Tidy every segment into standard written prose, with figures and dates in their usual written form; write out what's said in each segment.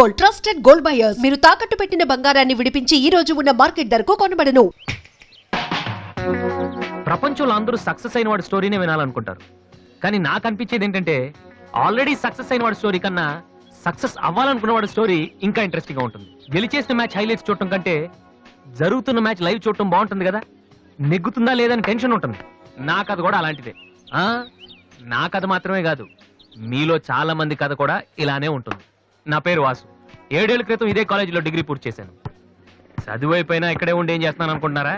Gold, trusted gold buyers. మీరు తాకట్టు పెట్టిన బంగారాన్ని విడిపించి ఈ రోజు ఉన్న మార్కెట్ ధరకు కొనబడను. ప్రపంచంలో అందరూ సక్సెస్ అయిన వాడి స్టోరీనే వినాలనుకుంటారు. కానీ నాకు అనిపించేది ఏంటంటే ఆల్రెడీ సక్సెస్ అయిన వాడి స్టోరీ కన్నా సక్సెస్ అవ్వాలనుకున్న వాడి స్టోరీ ఇంకా ఇంట్రెస్టింగ్ గా ఉంటుంది. గెలిచేసిన మ్యాచ్ హైలైట్స్ చూడటం కంటే జరుగుతున్న మ్యాచ్ లైవ్ చూడటం బాగుంటుంది కదా. నెగ్గుతుందా లేదని టెన్షన్ ఉంటుంది. నా కథ కూడా అలాంటిదే. నా కథ మాత్రమే కాదు, మీలో చాలా మంది కథ కూడా ఇలానే ఉంటుంది. నా పేరు వాసు. 7 ఏళ్ల క్రితం ఇదే కాలేజీలో డిగ్రీ పూర్తి చేశాను. చదువు అయిపోయినా ఇక్కడే ఉండి ఏం చేస్తున్నాను అనుకుంటున్నారా?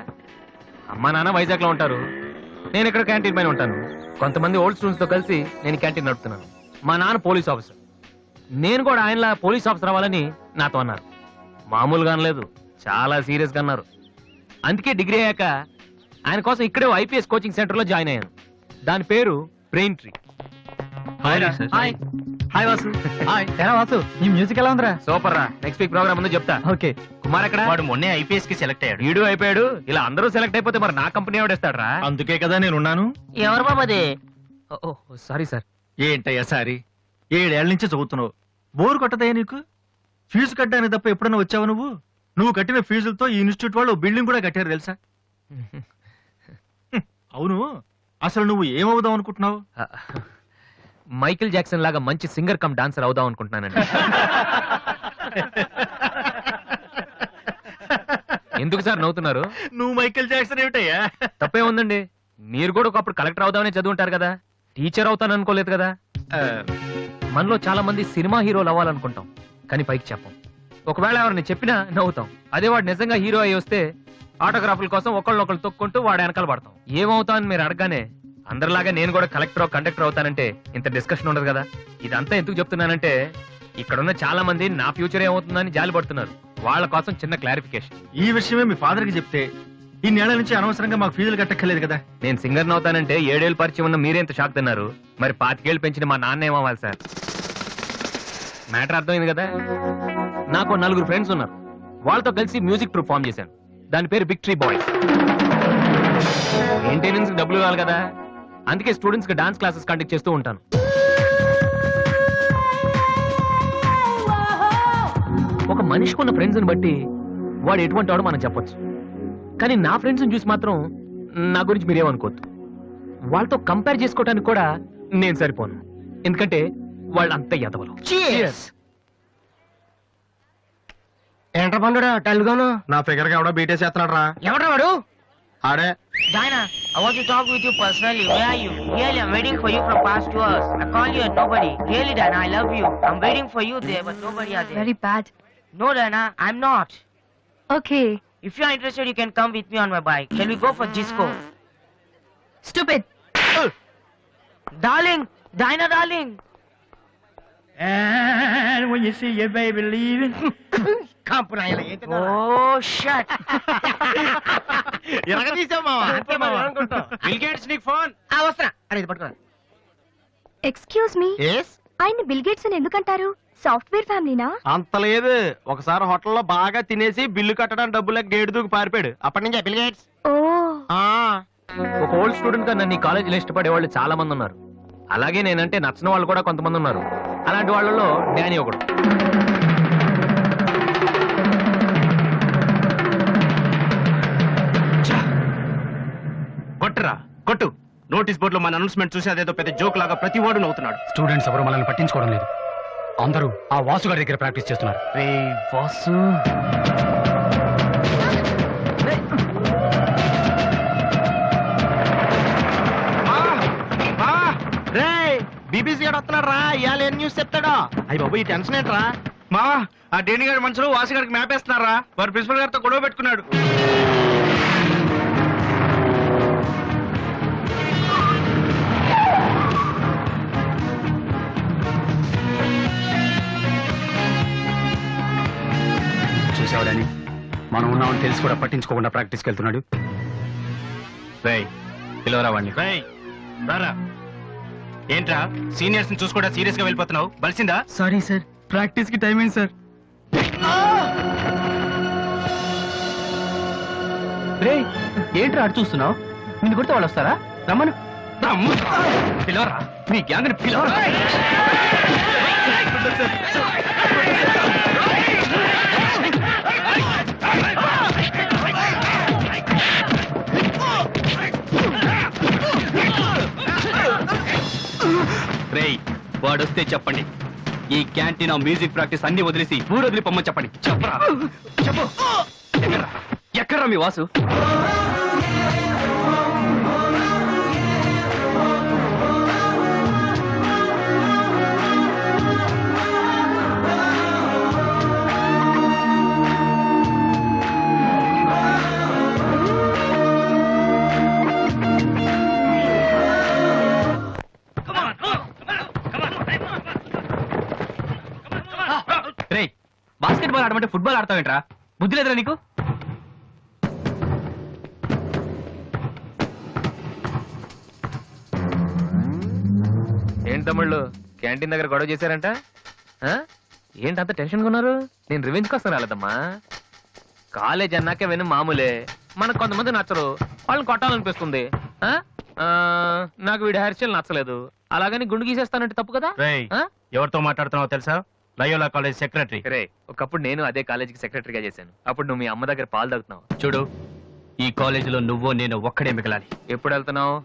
అమ్మా నాన్న వైజాగ్ లో ఉంటారు, నేను ఇక్కడ క్యాంటీన్ పైన ఉంటాను. కొంతమంది ఓల్డ్ స్టూడెంట్స్ తో కలిసి నేను క్యాంటీన్ నడుపుతున్నాను. మా నాన్న పోలీస్ ఆఫీసర్, నేను కూడా ఆయనలా పోలీస్ ఆఫీసర్ అవ్వాలని నాతో అన్నారు. మామూలుగా అనలేదు, చాలా సీరియస్ గా అన్నారు. అందుకే డిగ్రీ అయ్యాక ఆయన కోసం ఇక్కడే ఐపీఎస్ కోచింగ్ సెంటర్ లో జాయిన్ అయ్యాను. దాని పేరు brain tree. Hi Vasu. Hi. ఎలా వాసు, ఈ మ్యూజిక్ ఎలా ఉందిరా? సూపర్ రా. నెక్స్ట్ వీక్ ప్రోగ్రామ్ ముందు చెప్తా. ఓకే. కుమార్ ఎక్కడ? వాడు మొన్నే ఐపీఎస్ కి సెలెక్ట్ అయ్యాడు. వీడు అయిపోయాడు. ఇలా అందరూ సెలెక్ట్ అయిపోతే మరి నా కంపెనీ ఎవడేస్తాడు రా? అందుకే కదా నేను ఉన్నాను. ఎవరు బాబది? Sorry sir. ఏంటయ్యా సారీ? 7 ఏళ్ల నుంచి చదువుతున్నావు, బోర్ కొట్టదయ్యా నీకు? ఫీజు కట్టడానికి తప్ప ఎప్పుడైనా వచ్చావు నువ్వు? నువ్వు కట్టిన ఫీజులతో ఈ ఇన్స్టిట్యూట్ వాళ్ళు బిల్డింగ్ కూడా కట్టారు తెలుసా? అవును, అసలు నువ్వు ఏమవుదాం అనుకుంటున్నావు? మైకిల్ జాక్సన్ లాగా మంచి సింగర్ కమ్ డాన్సర్ అవుదాం అనుకుంటున్నానండి. ఎందుకు సార్ నవ్వుతున్నారు? నువ్వు మైకిల్ జాక్సన్ ఏమిటయ్యా? తప్పే ఉందండి. మీరు కూడా ఒకప్పుడు కలెక్టర్ అవుదామని చదువుంటారు కదా. టీచర్ అవుతాను అనుకోలేదు కదా. మనలో చాలా మంది సినిమా హీరోలు అవ్వాలనుకుంటాం, కానీ పైకి చెప్పం. ఒకవేళ ఎవరిని చెప్పినా నవ్వుతాం. అదే వాడు నిజంగా హీరో అయ్యి వస్తే ఆటోగ్రాఫ్ల కోసం ఒకళ్ళొకళ్ళు తొక్కుంటూ వాడు వెనకాల పడతాం. ఏమవుతా అని మీరు అడగానే అందరిలాగా నేను కూడా కలెక్టర్ కండక్టర్ అవుతానంటే ఇంత డిస్కషన్ ఉండదు కదా. ఇదంతా ఎందుకు చెప్తున్నానంటే ఇక్కడున్న చాలా మంది నా ఫ్యూచర్ ఏమవుతుందని జాలి పడుతున్నారు. వాళ్ళ కోసం చిన్న క్లారిఫికేషన్. ఈ విషయమే మీ ఫాదర్ కి చెప్తే ఇన్నేళ్ల నుంచి అనవసరంగా మాకు ఫీజులు కట్టక్కర్లేదు కదా. నేను సింగర్ అవుతానంటే 7 ఏళ్ళు పరిచయం ఉన్న మీరెంత షాక్ తిన్నారు. మరి 25 ఏళ్ళు పెంచిన మా నాన్న ఏమవ్వాలి సార్? మ్యాటర్ అర్థమైంది కదా. నాకు 4 ఫ్రెండ్స్ ఉన్నారు. వాళ్ళతో కలిసి మ్యూజిక్ ట్రూప్ ఫామ్ చేశాను. దాని పేరు బిగ్ ట్రీ బాయ్స్. మెయింటెనెన్స్ డబ్బులు కావాలి కదా, అందుకే స్టూడెంట్స్ కి డాన్స్ క్లాసెస్ కండక్ట్ చేస్తూ ఉంటాను. ఒక మనిషికి ఉన్న ఫ్రెండ్స్ ని బట్టి వాడు ఎటువంటి వాడు మనం చెప్పొచ్చు. కానీ నా ఫ్రెండ్స్ ని చూసి మాత్రం నా గురించి మీరేమనుకోవద్దు. వాళ్ళతో కంపేర్ చేసుకోవడానికి కూడా నేను సరిపోను. ఎందుకంటే వాళ్ళు అంత ఎదవలు. ఏంట్రా పండురా టెల్గాను? నా ఫిగర్ గా ఎవడో బీటేసి చేస్తున్నాడు రా. ఎవడ్రా వాడు? ఆడే. Diana, I want to talk with you personally. Where are you? Really, I'm waiting for you from past 2 hours. I call you and nobody. Really, Diana, I love you. I'm waiting for you there, but nobody are there. Very bad. No, Diana, I'm not. Okay. If you are interested, you can come with me on my bike. Shall we go for disco? Stupid. Darling, Diana, darling. And when you see your baby leaving, Oh, shut. Excuse me. ఆయన bill gates అని ఎందుకంటారు? Software ఫ్యామిలీనా? అంత లేదు. ఒకసారి హోటల్లో బాగా తినేసి bill కట్టడానికి డబ్బులకు గేటు దూకి పారిపోయాడు. అప్పటి నుంచి బిల్ గేట్స్. ఓ. ఒక ఓల్డ్ స్టూడెంట్ గా నన్ను ఈ కాలేజీలో ఇష్టపడే వాళ్ళు చాలా మంది ఉన్నారు. అలాగే నేనంటే నచ్చిన వాళ్ళు కూడా కొంతమంది ఉన్నారు. అలాంటి వాళ్ళలో డానీ ఒకడు. కొట్టరా కొట్టు. నోటీస్ బోర్డులో మన అనౌన్స్మెంట్ చూసి అదేదో పెద్ద జోక్ లాగా ప్రతి వాడు నవ్వుతున్నాడు. స్టూడెంట్స్ ఎవరు మనల్ని పట్టించుకోవడం లేదు. అందరూ ఆ వాసు గారి దగ్గర ప్రాక్టీస్ చేస్తున్నారు. వాసు బీబీసీ గారు వస్తున్నాడు రా. ఇవాళ ఏం న్యూస్ చెప్తాడో. అయ్యి బాబు ఈ టెన్షన్ ఏంట్రా? మా ఆ డేని గారి మనుషులు వాసు గారికి మ్యాప్ వేస్తున్నారా? వారు ప్రిన్సిపల్ గారితో గొడవ పెట్టుకున్నాడు. చూసావడాని మనం ఉన్నామని తెలిసి కూడా పట్టించుకోకుండా ప్రాక్టీస్కి వెళ్తున్నాడు. పిలవరా వాడిని. రారా. ఏంట్రా సీనియర్స్ ని చూసి కూడా సీరియస్ గా వెళ్ళిపోతున్నావు? బలిసిందా? సారీ సార్, ప్రాక్టీస్ కి టైం అయింది సార్. ఏంట్రా అటు చూస్తున్నావు? నిన్ను కొడితే వాళ్ళు వస్తారా? రమ్మను. పిలవరా, మీ గ్యాంగ్ ని పిలవరా. వాడొస్తే చెప్పండి. ఈ క్యాంటీన్ మ్యూజిక్ ప్రాక్టీస్ అన్ని వదిలేసి ఊరు వదిలి పొమ్మని చెప్పండి. చెప్పరా చెప్పు. ఎక్కడ్రా మీ వాసు? రేయ్, బాస్కెట్బాల్ ఆడమంటే ఫుట్బాల్ ఆడతావేంట్రా? బుద్ధి లేదురా నీకు? ఏంటి తమ్ముళ్ళు క్యాంటీన్ దగ్గర గొడవ చేశారంట? ఆ? ఏంటంత టెన్షన్ ఉన్నారు? నేను రివెంజ్ కోసం రాలేదమ్మా. కాలేజ్ అన్నాక విను మామూలే. మనకు కొంతమంది నచ్చరు, వాళ్ళని కొట్టాలనిపిస్తుంది. ఆ? ఆ, నాకు వీడి హెయిర్ స్టైల్ నచ్చలేదు, అలాగని గుండు గీసేస్తానంటే తప్పు కదా? ఆ? ఎవరితో మాట్లాడుతున్నావు తెలుసా? Loyola college secretary. రే, ఒకప్పుడు నేను అదే కాలేజీకి సెక్రటరీగా చేశాను. అప్పుడు నువ్వు మీ అమ్మ దగ్గర పాలు తాగుతున్నావు. చూడు, ఈ కాలేజీలో నువ్వు నేను ఒక్కడే మిగలాలి. ఎప్పుడు వెళ్తున్నావు?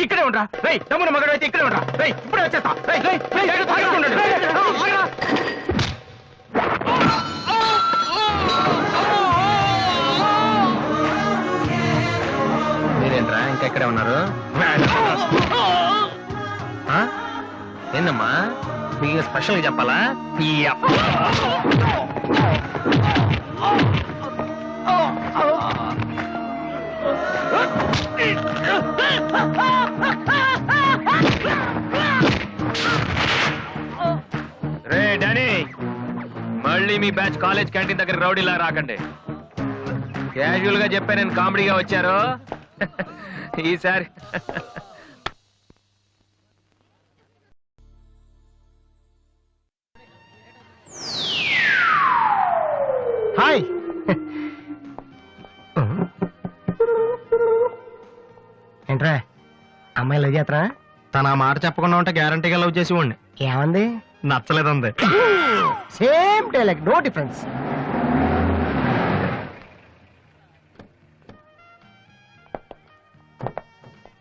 ఇక్కడే ఉండరా రేయ్, తమ్ముడు మగడు అయితే ఇక్కడే ఉండరా రేయ్, ఇప్పుడే వచ్చేస్తా. రేయ్, రేయ్, రేయ్, ఆగకుండా ఉండండి. రేయ్, ఆగరా. మీరేంట్రా ఇంకా ఇక్కడే ఉన్నారు? ఆ? ఏందమ్మా మీకు స్పెషల్గా చెప్పాలా? రే డానీ, మళ్ళీ మీ బ్యాచ్ కాలేజ్ క్యాంటీన్ దగ్గర రౌడీలా రాకండి. క్యాజువల్ గా చెప్పా, నేను కామెడీగా వచ్చారు ఈసారి. హాయ్. ఏంట్రా అమ్మాయి లవ్ చేతరా? తన ఆ మాట చెప్పకుండా ఉంటే గ్యారంటీగా లవ్ చేసి ఉండి. ఏమంది? నచ్చలేదంది. Same dialogue, no difference.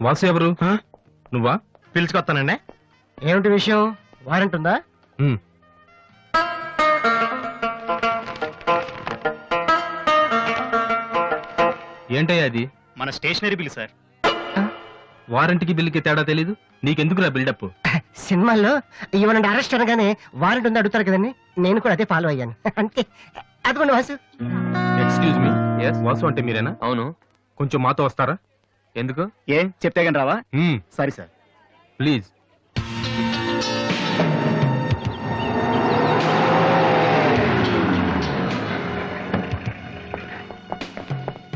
Vasu ఎవరు? నువ్వా? పిలుచుకొస్తానండి. ఏమిటి విషయం? వారెంట్ ఉందా? ఏంటయ్యా అది? మన స్టేషనరీ బిల్ సార్. వారంటీకి బిల్లుకి తేడా తెలీదు నీకెందుకురా బిల్డప్? సినిమాల్లో ఇవ్వనండి అరెస్ట్ అనగానే వారెంట్ ఉందా అడుగుతారు కదండి, నేను కూడా అదే ఫాలో అయ్యాను. అంతే. అదిగోండి Vasu. Excuse me, Yes? Vasu అంటే మీరేనా? అవును. కొంచెం మాతో వస్తారా? ఎందుకు? ఏం చెప్తే కానీ రావా? Sorry sir. ప్లీజ్.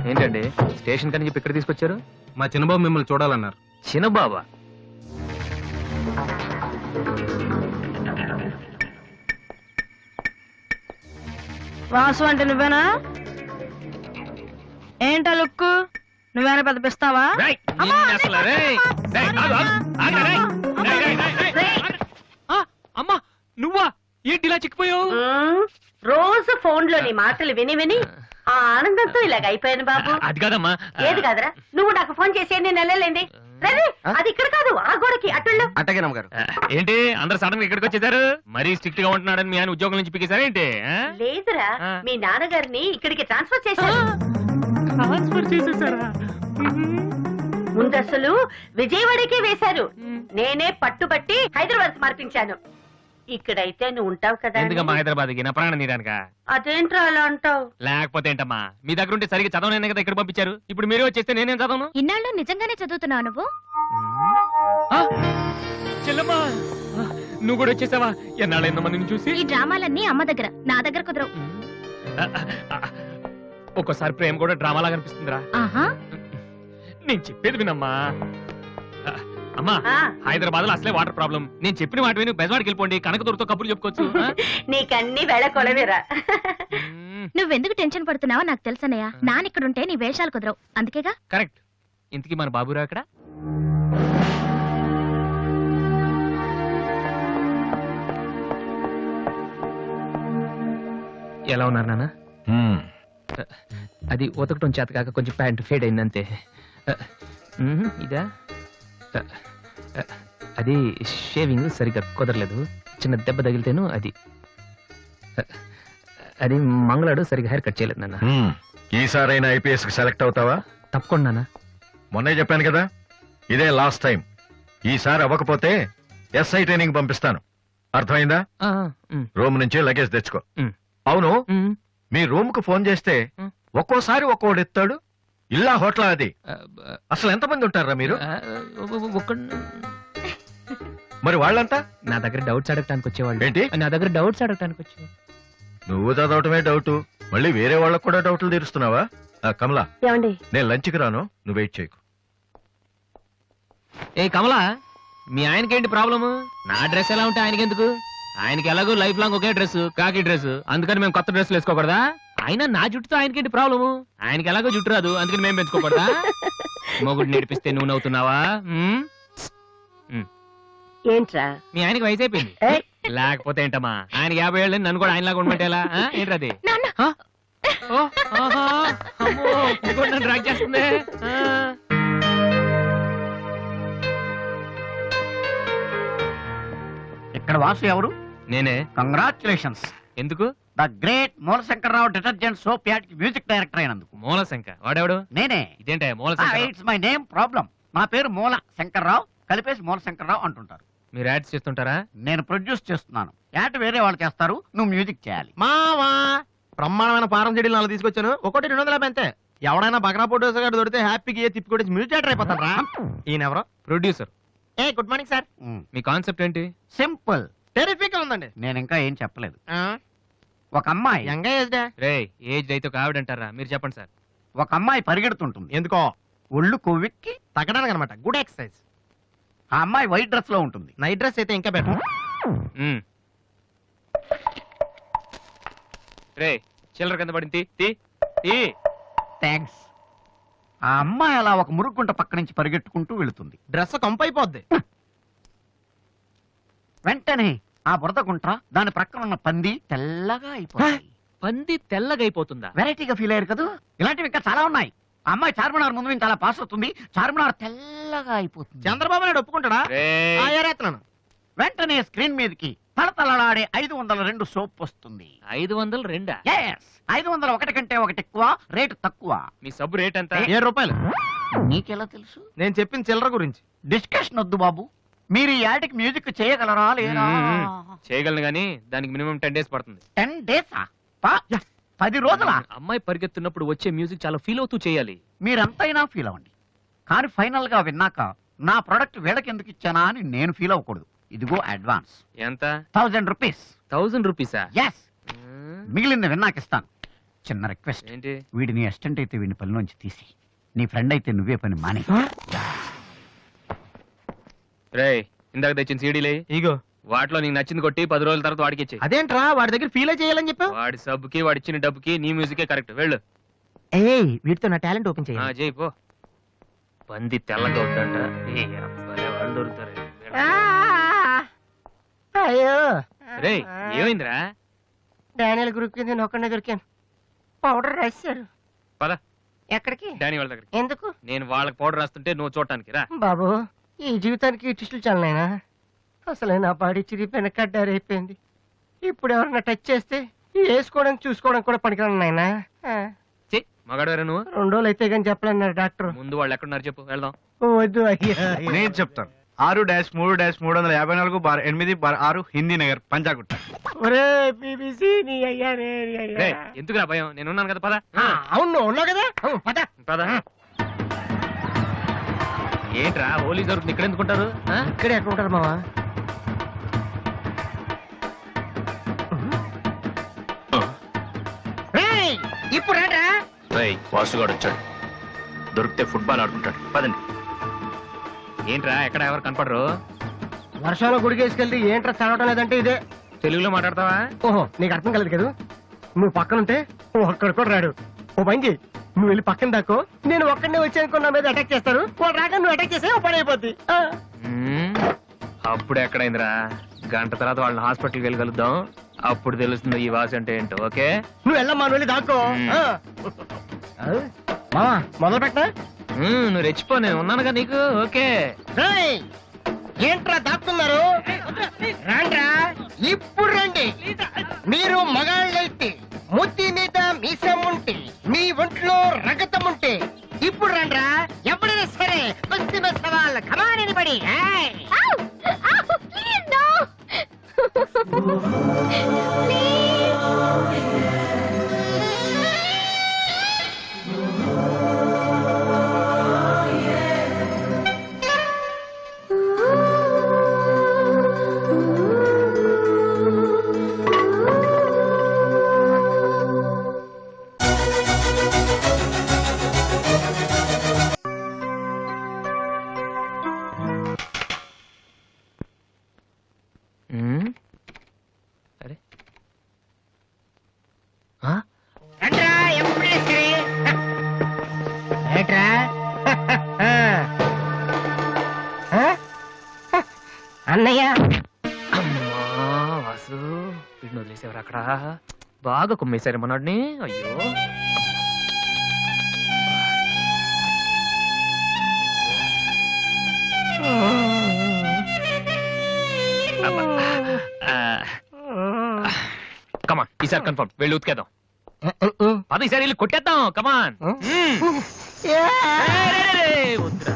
ఏంటండి స్టేషన్ కని చెప్పి ఇక్కడ తీసుకొచ్చారు? మా చిన్నబాబు మిమ్మల్ని చూడాలన్నారు. చిన్నబాబా? వాసు అంటే నువ్వేనా? ఏంటా లుక్కు? నువ్వేనా పెద్ద పిస్తావా? రేయ్, నిన్ను అసలు, రేయ్, రేయ్, ఆగు, ఆగు, ఆగు, రేయ్, రేయ్, రేయ్, రేయ్, రేయ్. ఆ, అమ్మా నువ్వా? ఏంటి ఇలా చిక్కిపోయావు? రోజు ఫోన్ లో నీ మాటలు విని విని ఆ ఆనందంతో ఇలాగ అయిపోయాను బాబు. అది కాదమ్మా. ఏది కాదరా, నువ్వు నాకు ఫోన్ చేసి నేను వెళ్ళలేండి. రేయ్, అది ఇక్కడ కాదు, ఆ గోడకి అటుళ్ళు. అట్టగే నమ్మగారు. ఏంటి అందరు సడన్ గా ఇక్కడికి వచ్చేసారు? మరీ స్ట్రిక్ట్ గా ఉంటున్నాడని మీ ఆయన ఉద్యోగం నుంచి పిగేశారా ఏంటి? లేదురా, మీ నాన్నగారిని ఇక్కడికి ట్రాన్స్ఫర్ చేశారు. ట్రాన్స్ఫర్ చేసేసారా? ముందు అసలు విజయవాడకే వేశారు. నేనే పట్టుబట్టి హైదరాబాద్ మార్పించాను. ఇక్కడైతే నువ్వు ఉంటావు కదా. ఎందుకమ్మా హైదరాబాద్ కి నా ప్రాణం తీయడానిక? అదేంట్రా అలా అంటావు? లేకపోతే ఏంటమ్మా, మీ దగ్గర ఉంటే సరిగ్గా చదవనే కదా ఇక్కడ పంపించారు. ఇప్పుడు మీరే వచ్చేస్తే నేనేం చదవను? ఇన్నాళ్ళు నిజంగానే చదువుతున్నావు నువ్వు? ఆ, చెల్లమ్మా నువ్వు కూడా వచ్చేసావా? ఎన్నాళ్ళైందమ్మా నిన్ను చూసి? ఈ డ్రామాలన్నీ అమ్మ దగ్గర, నా దగ్గర కుదరవు. ఒక్కోసారి ప్రేమ కూడా డ్రామాలా కనిపిస్తుందిరా. ఆహా, నేను చెప్పేది వినమ్మా. అమ్మా హైదరాబాద్ లో అసలే వాటర్ ప్రాబ్లం. నేను చెప్పిన వాటి విని బెజవాడికి వెళ్ళిపోండి, కనకదుర్తో కబుర్లు చెప్పుకోవచ్చు. నీకన్నీ వేళ కొలవేరా. నువ్వెందుకు టెన్షన్ పడుతున్నావో నాకు తెలుసనయ్య. నానిక్కడుంటే నీ వేషాలు కుదరవు, అందుకేగా. కరెక్ట్. ఇంతకీ మన బాబురా అక్కడ? ఎలా ఉన్నారు నాన్న? అది ఉతకటం చేత కాక కొంచెం ప్యాంట్ ఫేడ్ అయిందంతే. ఇదా? అది షేవింగ్ సరిగ్గా కుదరలేదు, చిన్న దెబ్బ తగిలితేను. అది మంగళాడు సరిగ్గా హెయిర్ కట్ చేయలేదు నాన్న. ఈసారైనా ఐపీఎస్ కి సెలెక్ట్ అవుతావా? తప్పకుండా నాన్న. మొన్నే చెప్పాను కదా, ఇదే లాస్ట్ టైం. ఈసారి అవ్వకపోతే ఎస్ఐ ట్రైనింగ్ పంపిస్తాను. అర్థమైందా? రూమ్ నుంచి లగేజ్ తెచ్చుకో. అవును, మీ రూమ్ కు ఫోన్ చేస్తే ఒక్కోసారి ఒక్కోడు ఎత్తాడు. ఇల్లా హోటల్ అది? అసలు ఎంతమంది ఉంటారా మీరు? మరి వాళ్ళంతా నా దగ్గర డౌట్స్ అడగటానికి వచ్చేవాళ్ళు. ఏంటి? నా దగ్గర డౌట్స్ అడగటానికి వచ్చేవాళ్ళు. నువ్వు చదవటమే డౌట్, మళ్ళీ వేరే వాళ్ళకు కూడా డౌట్లు తీరుస్తున్నావా? కమలా, ఏమండి నేను లంచ్కి రాను, నువ్వు వెయిట్ చేయకు. ఏ కమలా, మీ ఆయనకేంటి ప్రాబ్లము? నా డ్రెస్ ఎలా ఉంటే ఆయనకెందుకు? ఆయనకి ఎలాగో లైఫ్ లాంగ్ ఒకే డ్రెస్, కాకి డ్రెస్. అందుకని మేము కొత్త డ్రెస్లు వేసుకోకూడదా? ఆయన నా జుట్టుతో ఆయనకేంటి ప్రాబ్లము? ఆయనకి ఎలాగో జుట్టు రాదు, అందుకని మేము పెంచుకోకూడదా? మొగుడు నేర్పిస్తే నువ్వు నవ్వుతున్నావా? ఏంట్రా? మీ ఆయనకి వయసు అయిపోయింది. లేకపోతే ఏంటమ్మా, ఆయన 50 ఏళ్ళు, నన్ను కూడా ఆయనలాగా ఉండమంటే ఎలా? ఏంటది? డ్రాక్ చేస్తుంది. ఇక్కడ వాసు ఎవరు? నేనే. కంగ్రాచులేషన్స్. ఎందుకు? The great Moolashankararao detergent soap ad కి మ్యూజిక్ డైరెక్టర్ అయినందుకు. మూలశంక వాడేవాడు? నేనే. ఇదేంటే మూలశంక? It's my name problem. నా పేరు మూల శంకర్రావు, కలిపేసి మూలశంకరరావు అంటుంటారు. మీరు యాడ్స్ చేస్తుంటారా? నేను ప్రొడ్యూస్ చేస్తున్నాను. యాడ్ వేరే వాళ్ళు చేస్తారు, నువ్వు మ్యూజిక్ చేయాలి. మావా బ్రహ్మాండమైన పారం చెడీలు 4 తీసుకొచ్చాను. ఒకటి 250 అంతే. ఎవడైనా బగ్రా ఫోటోస్ గారు దొరికితే హ్యాపీగా తిప్పికొట్టి మ్యూజిక్ డైరెక్టర్ అయిపోతాను రా. ఈయన ఎవరో producer. A good morning sir. Me concept ఏంటి? సింపుల్, టెరిఫిక్ గా ఉందండి. నేను ఇంకా ఏం చెప్పలేదు. ఒక అమ్మాయి యంగ్ ఏజ్ రే ఏజ్ అయితే ఒక ఆవిడ అంటారా? మీరు చెప్పండి సార్. ఒక అమ్మాయి పరిగెడుతుంటుంది. ఎందుకో? ఒళ్ళు కొవ్వెక్కి తగ్గడానికి అనమాట. Good exercise. ఆ అమ్మాయి వైట్ డ్రెస్ లో ఉంటుంది. నైట్ డ్రెస్ అయితే ఇంకా బెటర్. రే చిల్లర కింద పడింది. థ్యాంక్స్. ఆ అమ్మాయి అలా ఒక మురుగుంట పక్క నుంచి పరిగెట్టుకుంటూ వెళుతుంది. డ్రెస్ కంపు అయిపోద్ది. వెంటనే ఆ బురద గుంట, దాని ప్రక్కన ఉన్న పంది తెల్లగా అయిపోతుంది. పంది తెల్లగా అయిపోతుందా? వెరైటీగా ఫీల్ అయ్యారు కదా. ఇలాంటివి ఇంకా చాలా ఉన్నాయి. ఆ అమ్మాయి చార్మినార్ ముందు నుంచి అలా పాస్ అవుతుంది, చార్మినార్ తెల్లగా అయిపోతుంది. చంద్రబాబు నాయుడు ఒప్పుకుంటాడా? ఏరేస్తున్నాను. వెంటనే స్క్రీన్ మీదకి తలతలలాడే 502 సోప్ వస్తుంది. 502? 501 కంటే ఒకటి ఎక్కువ, రేటు తక్కువ. మీ సబ్బు రేట్ ఎంత? 7 రూపాయలు. నీకెలా తెలుసు? నేను చెప్పిన చిల్లర గురించి. డిస్కషన్ వద్దు బాబు. మీరు ఈ యాడ్కి మ్యూజిక్ చేయగలరా లేదా? చేయగలను గానీ దానికి మినిమం 10 days పడుతుంది. 10 days? 10 రోజుల? అమ్మాయి పరిగెత్తున్నప్పుడు వచ్చే మ్యూజిక్ చాలా ఫీల్ అవుతూ చేయాలి. మీరంతైనా ఫీల్ అవ్వండి, కానీ ఫైనల్ గా విన్నాక నా ప్రొడక్ట్ వీళ్ళకి ఎందుకు ఇచ్చానా అని నేను ఫీల్ అవ్వకూడదు. ఇదిగో అడ్వాన్స్. ఎంత? 1000 రూపీస్. 1000 రూపీసా? ఎస్. మిగిలింది విన్నాక ఇస్తాను. చిన్న రిక్వెస్ట్. ఏంటి? వీడిని అసిస్టెంట్ అయితే వీడిని పనిలోంచి తీసి, నీ ఫ్రెండ్ అయితే నువ్వే పని మానే. రే ఇందాక తెచ్చిన సీడీలే ఇగో. వాటిలో నీకు నచ్చింది కొట్టి 10 రోజుల తర్వాత వాడికి ఇచ్చే. అదేంట్రా, వాడి దగ్గర ఫీల్ చేయాలని చెప్పావు? వాడి సబ్బుకి వాడి ఇచ్చిన డబ్బుకి నీ మ్యూజికే కరెక్ట్. వెళ్ళు. ఏయ్, వీటితో నా టాలెంట్ ఓపెన్ చేయాలి. చేయి పో. పంది తెల్లగా ఉందంట. వాళ్ళు దొరుకుతారు. అయ్యో రే ఏమైందిరా? డానియల్ గ్రూప్ కింద నేను ఒక్కడే దొరికాను. పౌడర్ రాశారు. పద. ఎక్కడికి? డానీ వాళ్ళ దగ్గరికి. ఎందుకు? నేను వాళ్ళకి పౌడర్ రాస్తుంటే నువ్వు చూడటానికి రా. బాబు, ఈ జీవితానికి టిస్టులు చాలనైనా. అసలే నా బాడీ చిరిగిపోయిన కడ్డారైపోయింది. ఇప్పుడు ఎవరన్నా టచ్ చేస్తే వేసుకోవడానికి చూసుకోవడానికి కూడా పనికిరాను నాయనా. మగాడు నువ్వు 2 రోజులు అయితే కానీ చెప్పలేన్నారు డాక్టర్. ముందు వాళ్ళు ఎక్కడున్నారు చెప్పు, వెళ్దాం. వద్దు అయ్యా. నేను చెప్తాను. 6-3-308-8/6 హిందీ నగర్ పంజాగుట్ట. ఒరే బీబీసీ నీ అయ్యా నీ అయ్యా. రేయ్, ఎందుకురా భయం, నేను ఉన్నాను కదా, పద. అవును నువ్వు ఉన్నావు కదా, పద. పద. ఏంట్రా హోలీ జరుగుతుంది, ఇక్కడ ఎందుకుంటారు? ఇక్కడే ఎక్కడ ఉంటారు మావా? ఇప్పుడు రా. వాసుగాడు వచ్చాడు, దొరికితే ఫుట్బాల్ ఆడుకుంటాడు. పదండి. ఏంట్రా ఎక్కడ ఎవరు కనపడరు? వర్షంలో గుడికేసుకెళ్తే ఏంట్రా చదవటం లేదంటే ఇదే. తెలుగులో మాట్లాడతావా? ఓహో నీకు అర్థం కలదు కదా, నువ్వు పక్కనుంటే ఒక్కడు కూడా రాడు. ఓ పని చెయ్యి, నువ్వు వెళ్ళి పక్కన దాక్కో, నేను ఒక్కడనే వచ్చానుకో నా మీద అటాక్ చేస్తారు. వాళ్ళు రాక నువ్వు అటాక్ చేస్తే ఓ పని అయిపోద్ది. అప్పుడు ఎక్కడైందిరా, గంట తర్వాత వాళ్ళని హాస్పిటల్కి వెళ్ళి కలుద్దాం, అప్పుడు తెలుస్తుంది ఈ వాసి అంటే ఏంటో. ఓకే నువ్వు వెళ్ళమ్మా, నువ్వు వెళ్ళి దాక్కో. మావా మొదలు పెట్టా. నువ్వు రెచ్చిపో, నేను ఉన్నానుగా నీకు. ఓకే ఏంట్రా దాక్కున్నారు? రాండ్రా, ఇప్పుడు రండి. మీరు మగాళ్ళైతే ముత్తి మీద మీసం ఉంటే, మీ ఒంట్లో రగతం ఉంటే ఇప్పుడు రండ్రా. ఎవరైనా సరే కుస్తీ మీద సవాల్. కమాన్ ఎనీబడీ. అరే రండ్రా, ఎవరైనా సరే. ఏంట్రా? అన్నయ్య. అమ్మా వాసు, వీడిని వదిలేసేవారు అక్కడ. బాగా కుమ్మేశారు మనోడిని. అయ్యో కమాన్, ఈసారి కన్ఫర్మ్ వెళ్ళి ఉతికేద్దాం. పద, ఈసారి వెళ్ళి కొట్టేద్దాం. కమాన్. వద్దురా.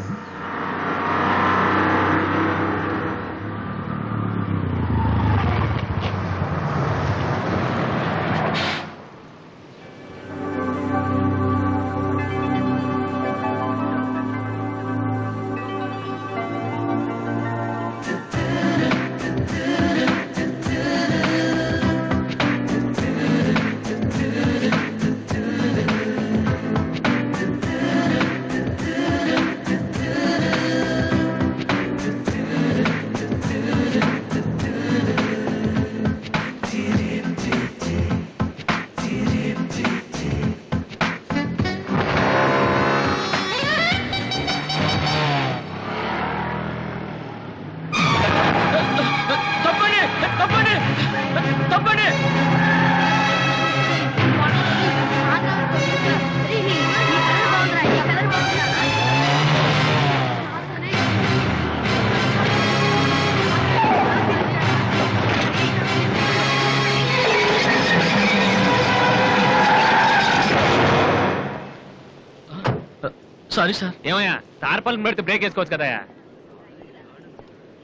Sorry sir. ఏమయ్యా, తార్పాలను పెడితే బ్రేక్ వేసుకోవచ్చు కదా.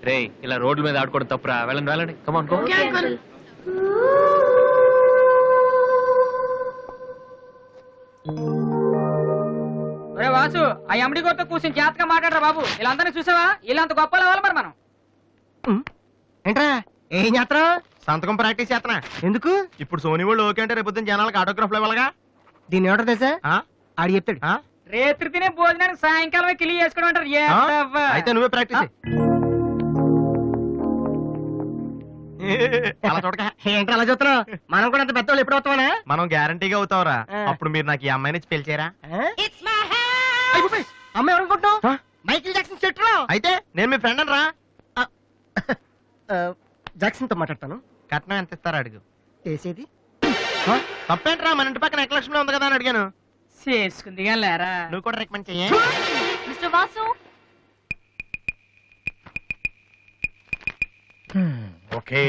రే, ఇలా రోడ్ల మీద ఆడుకోవడం తప్పురా. వెళ్ళండి వెళ్ళండి. Come on go. ఒరే వాసు, ఆ ఎమ్డి గోతో కూర్చొని జాతగా మాట్లాడరా బాబు. వీళ్ళందరినీ చూసావా? వీళ్ళంత గొప్పలు అవ్వాలి మరి మనం. ఏంట్రా ఏం చేస్తారా? సంతకం ప్రాక్టీస్ చేస్తున్నా. ఎందుకు? ఇప్పుడు సోనీ వాళ్ళు ఓకే అంటే రేపు జనాలకు ఆటోగ్రాఫ్లు ఇవ్వాలగా. దీన్ని ఏమంటారు తెలుసా? ఆడి చెప్తాడు. రేత్రి తినే భోజనానికి సాయంకాలమే కిలి చేసుకోవడం అంటారు. అయితే నువ్వే ప్రాక్టీస్. అలా చూడక ఏంటి అలా చూస్తున్నావు? మనం కూడా అంత పెద్దవాళ్ళు ఎప్పుడు అవుతామనా? మనం గ్యారంటీగా అవుతావురా. అప్పుడు మీరు నాకు ఈ అమ్మాయిని పెళ్చేరా? అమ్మాయి ఎవరనుకుంటున్నావు? మైకిల్ జాక్సన్ చెట్టు. అయితే నేను మీ ఫ్రెండ్ రా. జాక్సన్ తో మాట్లాడతాను. కట్నం ఎంత ఇస్తారా అడుగు. చేసేది తప్పేంట్రా, మన ఇంటి పక్కన ఎక్లక్ష్మిలో ఉంది కదా అని అడిగాను. చేసుకుంది లేరా. నువ్వు కూడా రికమెండ్ చెయ్యి. Mister Vasu, okay.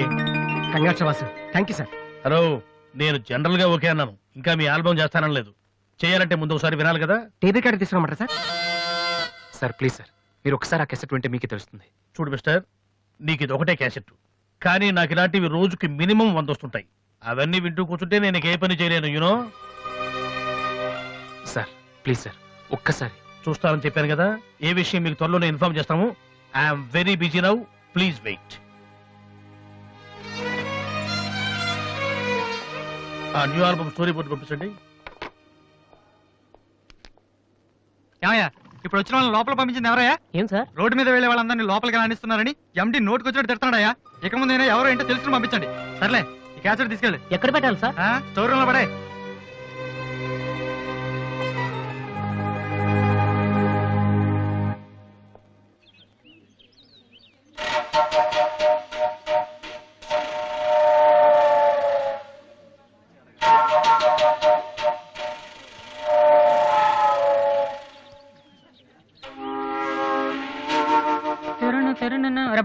Congrats Vasu. Thank you sir. Hello, నేను జనరల్ గా ఓకే అన్నాను, ఇంకా మీ ఆల్బమ్ చేస్తానని లేదు. చేయాలంటే ముందు ఒకసారి వినాలి కదా. టేప్ రికార్డ్ తీసుకురమ్మంటారా సార్? సార్ ప్లీజ్ సార్, మీరు ఒకసారి ఆ కెసెట్ వింటే మీకే తెలుస్తుంది. చూడు మిస్టర్, నీకు ఇది ఒకటే క్యాసెట్, కానీ నాకు ఇలాంటివి రోజుకి మినిమం 100 వస్తుంటాయి. అవన్నీ వింటూ కూర్చుంటే నేను ఏ పని చేయలేను. యూనో. సార్ ప్లీజ్ సార్, ఒక్కసారి. చూస్తానని చెప్పాను కదా. ఏ విషయం మీకు త్వరలోనే ఇన్ఫార్మ్ చేస్తాము. I'm very busy now, please wait. ఆ న్యూ ఆల్బమ్ స్టోరీ బోర్డు పంపించండి. ఏమయ్యా, ఇప్పుడు వచ్చిన వాళ్ళని లోపల పంపించింది ఎవరయ్యా? ఏం సార్? రోడ్డు మీద వెళ్లే వాళ్ళందరినీ లోపలికి రాణిస్తున్నారని ఎండి నోటుకు వచ్చినట్టు తిడతాడయ్యా. ఇక ముందైనా ఎవరో ఏంటో తెలుసుకుని పంపించండి. సర్లే, ఈ క్యాసెట్ తీసుకెళ్ళి ఎక్కడ పెట్టాలి సార్? స్టోర్ రూమ్ లో పడే.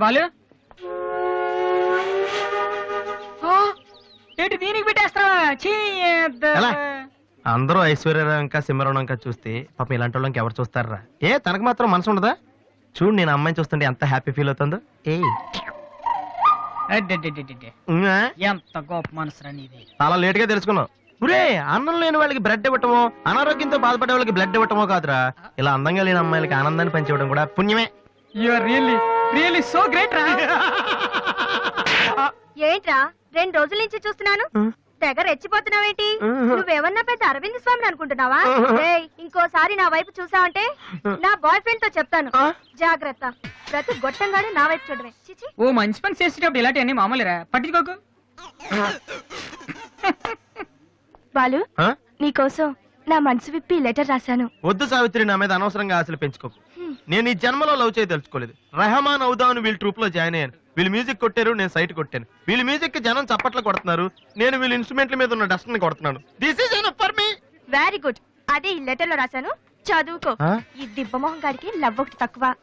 బాలు ఏంటి దీనికి పెట్టేస్తావా? ఎలా? అందరూ ఐశ్వర్యరావు ఇంకా సింహరావు ఇంకా చూస్తే పాపం ఇలాంటి వాళ్ళకి ఎవరు చూస్తారా? తనకు మాత్రం మనసు ఉండదా? చూడు, నేను అమ్మాయిని చూస్తుంటే ఎంత హ్యాపీ ఫీల్ అవుతుందో. ఎంత గొప్ప మనసురా నీది. చాలా లేట్ గా తెలుసుకున్నావు. ఒరే, అన్నం లేని వాళ్ళకి బ్లడ్ ఇవ్వటమో, అనారోగ్యంతో బాధపడే వాళ్ళకి బ్లడ్ ఇవ్వటమో కాదురా, ఇలా అందంగా లేని అమ్మాయిలకి ఆనందాన్ని పంచివ్వడం కూడా పుణ్యమే. You are really so great రా. ఏంట్రా 2 రోజుల నుంచి చూస్తున్నాను, తెగ రెచ్చిపోతున్నావేంటి? నువ్వేమన్నా పెద్ద అరవింద్ స్వామిని అనుకుంటున్నావా? ఏయ్, ఇంకోసారి నా వైపు చూసావంటే నా బాయ్ ఫ్రెండ్ తో చెప్తాను, జాగ్రత్త. ప్రతి గొట్టంగానే నా వైపు చూడవే. చిచి. ఓ మంచి పని చేసేటప్పుడు ఇలాంటివన్నీ మామూలురా, పట్టించుకోకు. బాలు, నీకోసం నా మనసు విప్పి లెటర్ రాశాను. వద్దు సావిత్రి, నా మీద అనవసరంగా ఆశలు పెంచుకోకు. నేను ఈ జన్మలో లవ్ చేయ తెలుసుకోలేదు. రెహమాన్ అవుదామని వీళ్ళ ట్రూప్ లో జాయిన్ అయ్యాను. వీళ్ళు మ్యూజిక్ కొట్టారు, నేను సైట్ కొట్టాను. వీళ్ళ మ్యూజిక్ కి జనం చప్పట్లు కొడుతున్నారు, నేను వీళ్ళ ఇన్స్ట్రుమెంట్ల మీద ఉన్న డస్ట్ ని కొడుతున్నాను. This is enough for me. Very good. అదే ఈ లెటర్ లో రాశాను, చదువుకో. ఈ దిబ్బమోహం గారికి లవ్ ఒకటి తక్కువ.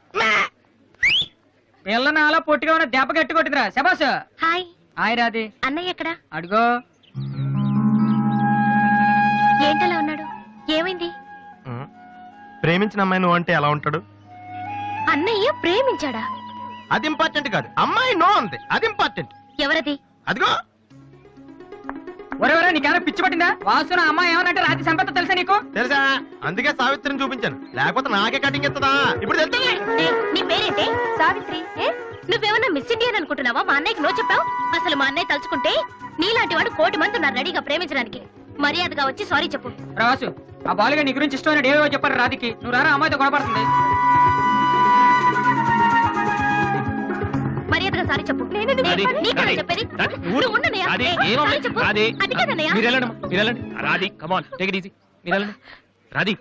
పిల్లని అలా పొట్టిగా ఉన్న దెబ్బ గట్టి కొట్టిందిరా. శబాస్. హాయ్. హాయ్ రాది. అన్నయ్య ఎక్కడా? అడుగో. ఏంటలా ఉన్నాడు? ఏమైంది? ప్రేమించిన అమ్మాయి నువ్వు అంటే ఎలా ఉంటాడు? అన్నయ్య ప్రేమించాడా? అది ఇంపార్టెంట్ కాదు, అమ్మాయి నో అంతే, అది ఇంపార్టెంట్. ఎవరది? అదిగో. ఒరే, నీకేమైనా పిచ్చి పట్టిందా? వాసున అమ్మాయి ఏమనంటే రాత్రి సంపద తెలుసా నీకు? తెలుసా, అందుకే సావిత్రిని చూపించాను, లేకపోతే నాకే కటింగ్ ఇస్తుందా? ఇప్పుడు తెలుసా? నీ పేరేంటి? సావిత్రి. నువ్వేమన్నా మిస్ ఇండియన్ అనుకుంటున్నావా? మా అన్నయ్యకి నో చెప్పావు. అసలు మా అన్నయ్య తలుచుకుంటే నీలాంటి వాడు 1,000,000 మంది ఉన్నారు రెడీగా ప్రేమించడానికి. మర్యాదగా వచ్చి సారీ చెప్పు. రాసు, ఆ బాలుగా నీ గురించి ఇష్టమైన ఏవో చెప్పారు రాధికి. నువ్వు రారా, అమ్మాయితో గొడవపడుతుంది. మర్యాదగా సారీ చెప్పు. నీకన్నా చెప్పేది. నువ్వు ఉండనయ్యా. సారీ చెప్పు. అది కాదన్నయ్యా. Radhi, come on, take it easy. మీరు వెళ్ళండి. రాధి,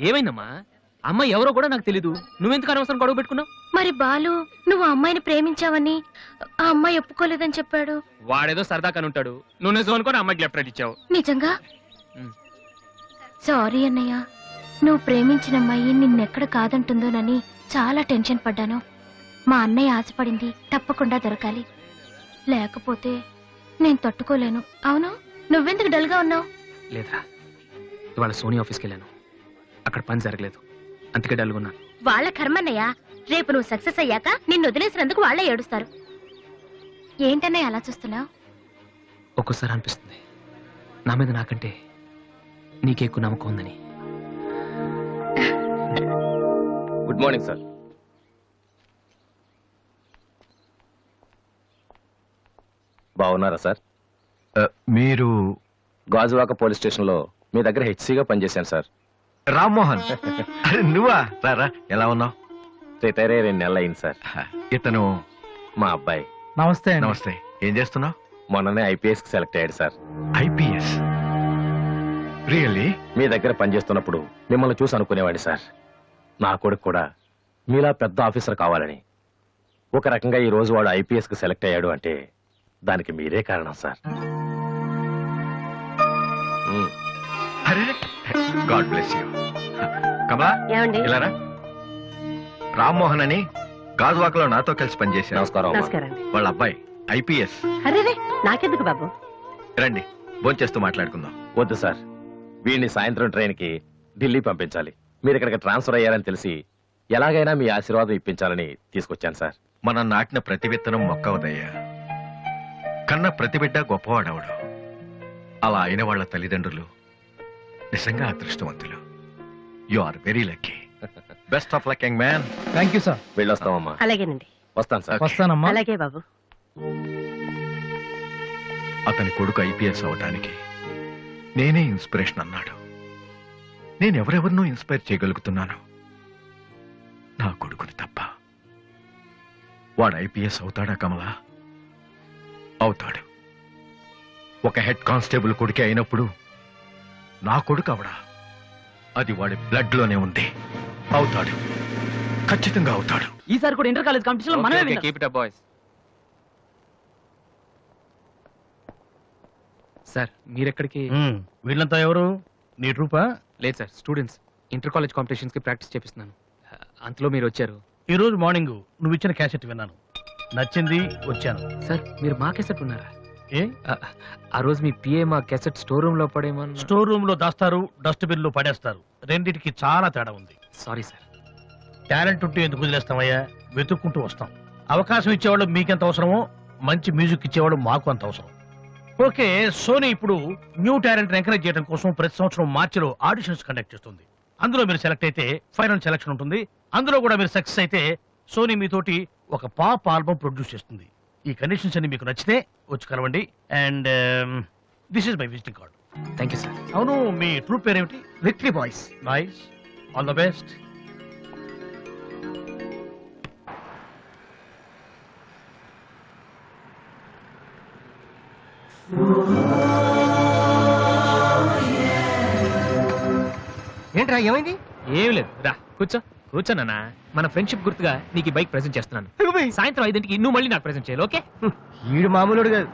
ఏమైందమ్మా? అమ్మాయి ఎవరో కూడా నాకు తెలీదు, నువ్వెందుకు అనవసరం గొడవ పెట్టుకున్నావు? మరి బాలు, నువ్వు ఆ అమ్మాయిని ప్రేమించావని ఆ అమ్మాయి ఒప్పుకోలేదని చెప్పాడు. వాడేదో సరదా కని ఉంటాడు, నువ్వు నిజం అనుకోని అమ్మాయికి లెఫ్ట్ రైట్ ఇచ్చావు. నిజంగా? సారీ అన్నయ్య, నువ్వు ప్రేమించిన అమ్మాయి నిన్నెక్కడ కాదంటుందోనని చాలా టెన్షన్ పడ్డాను. మా అన్నయ్య ఆశపడింది తప్పకుండా దొరకాలి, లేకపోతే నేను తట్టుకోలేను. అవును, నువ్వెందుకు డల్ గా ఉన్నావు? లేదురా, ఇవాళ సోనీ ఆఫీస్కి వెళ్ళాను, అక్కడ పని జరగలేదు, అందుకే డల్గున్నాను. వాళ్ళ కర్మన్నయ్య, రేపు నువ్వు సక్సెస్ అయ్యాక నిన్ను వదిలేసినందుకు వాళ్ళే ఏడుస్తారు. ఏంటన్నయ్య అలా చూస్తున్నావు? ఒక్కోసారి అనిపిస్తుంది నా మీద నాకంటే నీకే ఎక్కువ నమ్మకం ఉందని. Good morning sir. బాగున్నారా సార్? మీరు గాజువాక పోలీస్ స్టేషన్ లో మీ దగ్గర హెచ్సిగా పనిచేశాను సార్. రామ్మోహన్. అరే నువ్వా? రారా, ఎలా ఉన్నావు? రిటైర్ అయ్యి 2 నెలలు అయింది సార్. ఇతను మా అబ్బాయి. నమస్తే. నమస్తే. ఏం చేస్తున్నావు? మొన్ననే ఐపీఎస్ కి సెలెక్ట్ అయ్యాడు సార్. ఐపీఎస్? రియల్లీ? మీ దగ్గర పనిచేస్తున్నప్పుడు మిమ్మల్ని చూసి అనుకునేవాడి సార్, నా కొడుకు కూడా మీలా పెద్ద ఆఫీసర్ కావాలని. ఒక రకంగా ఈ రోజు వాడు ఐపీఎస్ కి సెలెక్ట్ అయ్యాడు అంటే దానికి మీరే కారణం సార్. అరే, గాడ్ బ్లెస్ యూ. కమలా, ఇలా రా. రామ్మోహన్ అని గాజువాకలో నాతో కలిసి పనిచేశారు. నమస్కారం. వాళ్ళ అబ్బాయి ఐపీఎస్. అరే నాకెందుకు బాబు? రండి, భోంచేస్తూ మాట్లాడుకుందాం. వద్దు సార్, వీడిని సాయంత్రం ట్రైన్కి ఢిల్లీ పంపించాలి. మీరు ఇక్కడికి ట్రాన్స్ఫర్ అయ్యారని తెలిసి ఎలాగైనా మీ ఆశీర్వాదం ఇప్పించాలని తీసుకొచ్చాను సార్. మనం నాటిన ప్రతి విత్తనం మొక్కవదయ్యా. కన్న ప్రతి బిడ్డ గొప్పవాడవడు. అలా అయిన వాళ్ళ తల్లిదండ్రులు నిజంగా అదృష్టవంతులు. You are very lucky. Best of luck young man. Thank you sir. వెళ్ళొస్తామమ్మా. అలాగేనండి. వస్తాను సార్. వస్తానమ్మా. అలాగే బాబు. అతని కొడుకు ఐపీఎస్ అవటానికి నేనే ఇన్స్పిరేషన్ అన్నాడు. నేను ఎవరెవరినో ఇన్స్పైర్ చేయగలుగుతున్నాను, నా కొడుకుని తప్ప. వాడు ఐపీఎస్ అవుతాడా కమలా? అవుతాడు. ఒక హెడ్ కానిస్టేబుల్ కొడుకే అయినప్పుడు నా కొడుకు అవడా? అది వాడి బ్లడ్ లోనే ఉంది. అవుతాడు, ఖచ్చితంగా అవుతాడు. ఈసారి కూడా ఇంటర్ కాలేజ్ కాంపిటీషన్ లో మనమే విన్నాం. Keep it up boys. Sir మీరెక్కడికి? వీళ్ళంతా ఎవరు? నీ ట్రూపా? లేదు sir, students. Inter college competitions కి ప్రాక్టీస్ చేపిస్తున్నాను. అంతలో మీరు వచ్చారు. ఈ రోజు మార్నింగ్ నువ్వు ఇచ్చిన క్యాసెట్ విన్నాను, నచ్చింది, వచ్చాను. సార్ మీరు మా కెసెట్ ఉన్నారా? ఏ? ఆ రోజు మీ పిఏ మా కెసెట్ స్టోర్ రూమ్ లో పడేమన్నా? స్టోర్ రూమ్ లో దాస్తారు, డస్ట్బిన్ లో పడేస్తారు. రెండిటికి చాలా తేడా ఉంది. Sorry sir. టాలెంట్ ఉంటే ఎందుకు వదిలేస్తామయ్యా? వెతుక్కుంటూ వస్తాం. అవకాశం ఇచ్చేవాళ్ళు మీకెంత అవసరమో మంచి మ్యూజిక్ ఇచ్చేవాళ్ళు మాకు అంత అవసరం. ఓకే, సోనీ ఇప్పుడు న్యూ టాలెంట్ ఎంకరేజ్ చేయడం కోసం ప్రతి సంవత్సరం మార్చిలో ఆడిషన్స్ కండక్ట్ చేస్తుంది. అందులో మీరు సెలెక్ట్ అయితే ఫైనల్ సెలక్షన్ ఉంటుంది. అందులో కూడా మీరు సక్సెస్ అయితే సోనీ మీతోటి ఒక పాప్ ఆల్బమ్ ప్రొడ్యూస్ చేస్తుంది. ఈ కండిషన్స్ అన్ని మీకు నచ్చితే వచ్చి కలవండి. And this is my visiting card. Thank you sir. అవును, మీ ట్రూప్ పేరేమిటి? Victory boys. Nice, all the best. ఏంట్రా ఏమైంది? ఏం లేదు, రా కూర్చో. కూర్చోనన్నా, మన ఫ్రెండ్షిప్ గుర్తుగా నీకు ఈ బైక్ ప్రెజెంట్ చేస్తున్నాను. సాయంత్రం 5ంటికి నువ్వు మళ్ళీ నాకు ప్రెజెంట్ చేయాలి, ఓకే? ఈడు మామూలుడు కాదు.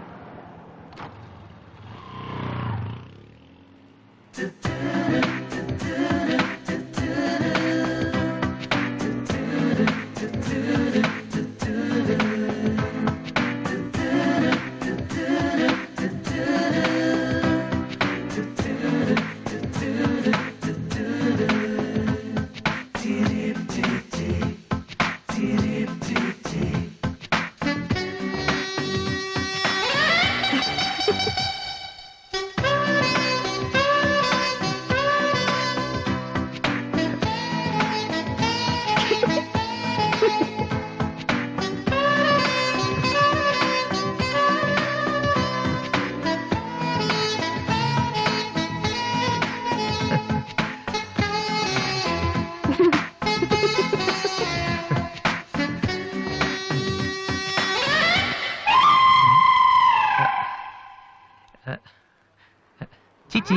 చీచి,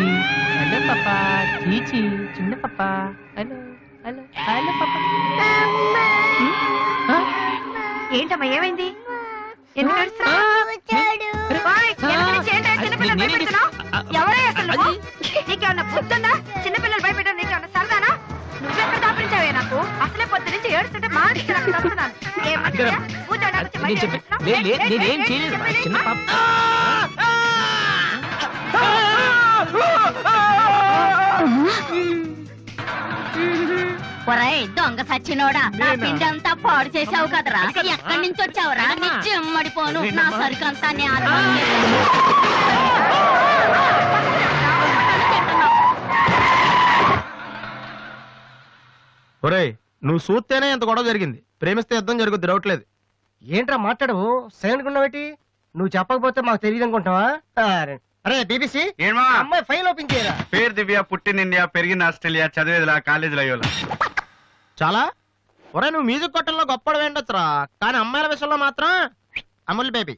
హలో పాపా. చీచి, చిన్న పాపా. హలో హలో హలో పాపా. ఏంటమ్మా ఏమైంది? ఎందుకు ఏడుస్తున్నావ్? ఓయ్, వెనక నుంచి ఏంటో చిన్నపిల్లలు భయపెడుతున్నావ్? ఎవరే అసలు నువ్వు? నీకేమన్నా బుద్ధుందా? చిన్నపిల్లలు భయపెట్టడం నీకేమన్నా సరదానా? నువ్వెక్కడ దాపరించావే నాకు? అసలే పొద్దు నుంచి ఏడుస్తుంటే మా నుంచి నాకు తప్పుతున్నాను. ఏం మంచిదా? కూర్చోండి, వచ్చి బయట ఏడుస్తున్నావ్? నేనేం చేయలేదు, చిన్న పాప. ఒరేయ్ దొంగ సచ్చినోడా, నా పిండి అంతా పాడు చేసావు కదరా. ఎక్కడి నుంచి వచ్చావురా? నీ చెమ్మడిపోను, నా సరుకంతా ఒరేయ్, నువ్వు చూస్తేనే ఎంత గొడవ జరిగింది. ప్రేమిస్తే యుద్ధం జరుగుద్ది, డౌట్ లేదు. ఏంట్రా మాట్లాడవు? సైలెంట్ ఉన్నావేటి? నువ్వు చెప్పకపోతే మాకు తెలియదు అనుకుంటావా? అరే బీబీసీ, అమ్మాయి ఫైల్ ఓపెన్ చేయరా. పేరు దివ్య, పుట్టిన ఇండియా, పెరిగిన ఆస్ట్రేలియా, చదివేదిలా కాలేజీలో అయ్యోలా. చాలా ఒరే, నువ్వు మ్యూజిక్ కొట్టంలో గొప్పడు వేండొచ్చురా, కానీ అమ్మాయిల విషయంలో మాత్రం అమూల్ బేబీ.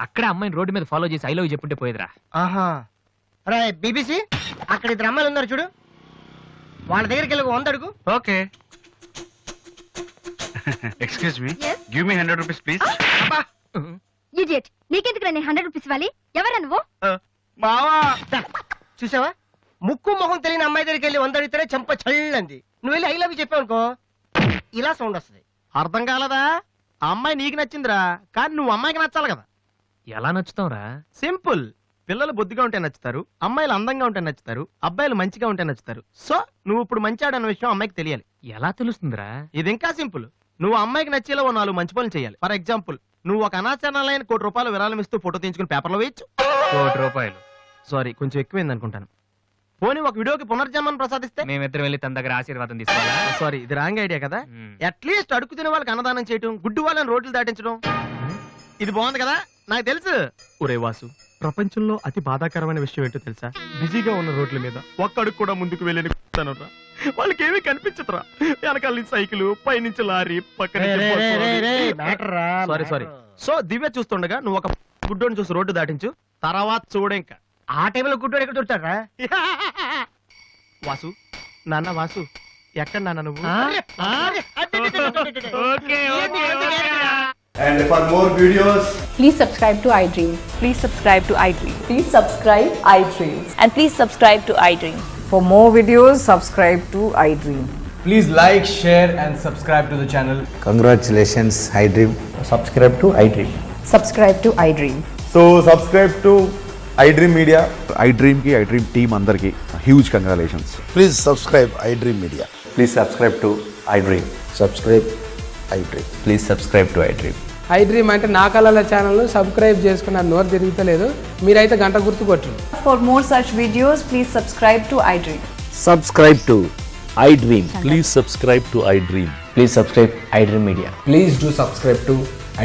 అక్కడ అమ్మాయిని రోడ్డు మీద ఫాలో చేసి ఐ లవ్ చెప్పుంటే పోయేదిరా. ఆహా. అరే బీబీసీ, అక్కడ ఇద్దరు అమ్మాయిలు ఉన్నారు చూడు, వాళ్ళ దగ్గరికి వెళ్ళి 100 అడుగు. Okay. Excuse me, give me 100 rupees please. Idiot, నీకెందుకు నేను 100 రూపీస్ ఇవ్వాలి? ఎవరా నువ్వు? మావా, చూసావా, ముక్కు మొహం తెలియని అమ్మాయి దగ్గరికి వెళ్ళి 100 అడిగితేనే చెంప చల్లంది. నువ్వు వెళ్ళి ఐ లవ్ యూ చెప్పావు అనుకో, ఇలా సౌండ్ వస్తుంది. అర్థం కాలదా? ఆ అమ్మాయి నీకు నచ్చిందిరా, కానీ నువ్వు అమ్మాయికి నచ్చాలి కదా. ఎలా నచ్చుతావురా? సింపుల్. పిల్లలు బొద్దుగా ఉంటే నచ్చుతారు, అమ్మాయిలు అందంగా ఉంటే నచ్చుతారు, అబ్బాయిలు మంచిగా ఉంటే నచ్చుతారు. సో నువ్వు ఇప్పుడు మంచాడన్న విషయం అమ్మాయికి తెలియాలి. ఎలా తెలుస్తుందిరా? ఇది ఇంకా సింపుల్. నువ్వు అమ్మాయికి నచ్చేలా ఓ 4 మంచి పనులు చేయాలి. ఫర్ ఎగ్జాంపుల్, నువ్వు ఒక అనాచరణలైన ₹1,00,00,000 విరాళం ఇస్తూ ఫోటో తీయించుకుని పేపర్లో వేయచ్చు. ₹1,00,00,000 సారీ, కొంచెం ఎక్కువైంది అనుకుంటాను. పోనీ ఒక వీడియోకి పునర్జన్మను ప్రసాదిస్తే? మేమిద్దరం వెళ్ళి తన దగ్గర ఆశీర్వాదం తీసుకోవాలా? సారీ, ఇది రాంగ్ ఐడియా కదా. అట్లీస్ట్ అడుగు తినే వాళ్ళకి అన్నదానం చేయటం, గుడ్డు వాళ్ళని రోడ్లు దాటించడం, ఇది బాగుంది కదా. నాకు తెలుసు. ఒరే వాసు, ప్రపంచంలో అతి బాధాకరమైన విషయం ఏంటో తెలుసా? బిజీగా ఉన్న రోడ్ల మీద ఒక్క అడుగు కూడా ముందుకు వెళ్ళని కూర్చున్నానురా. వాళ్ళకి ఏమీ కనిపించదురా. వెనకాల నుంచి సైకిల్, పైనుంచి లారీ, పక్కన సారీ. సో దివ్య చూస్తుండగా నువ్వు ఒక గుడ్డోని చూసి రోడ్డు దాటించు, తర్వాత చూడేంకా. ఆ టైంలో గుడ్డోడు ఎక్కడ దొరుకుతారా? వాసు, నాన్న వాసు, ఎక్కడ నాన్న నువ్వు? And for more videos, please subscribe to iDream. Please subscribe to iDream. Please subscribe iDream. And please subscribe to iDream. For more videos, subscribe to iDream. please like, share and subscribe to the channel. Congratulations, iDream. Subscribe to iDream. Subscribe to iDream. So subscribe to iDream Media. iDream ki iDream team andarki huge congratulations. Please subscribe iDream Media. Please subscribe to iDream. Subscribe iDream. Please subscribe to iDream. iDream అంటే నా కళల channel subscribe చేసుకున్న నోరు తిరుగుతలేదు. మీరైతే గంట గుర్తు కొట్టండి. For more such videos, please subscribe to iDream. Subscribe to iDream. Please subscribe to iDream. Please subscribe iDream Media. Please do subscribe to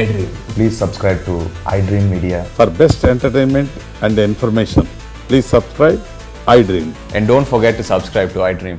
iDream. Please subscribe to iDream Media. For best entertainment and information, please subscribe iDream. And don't forget to subscribe to iDream.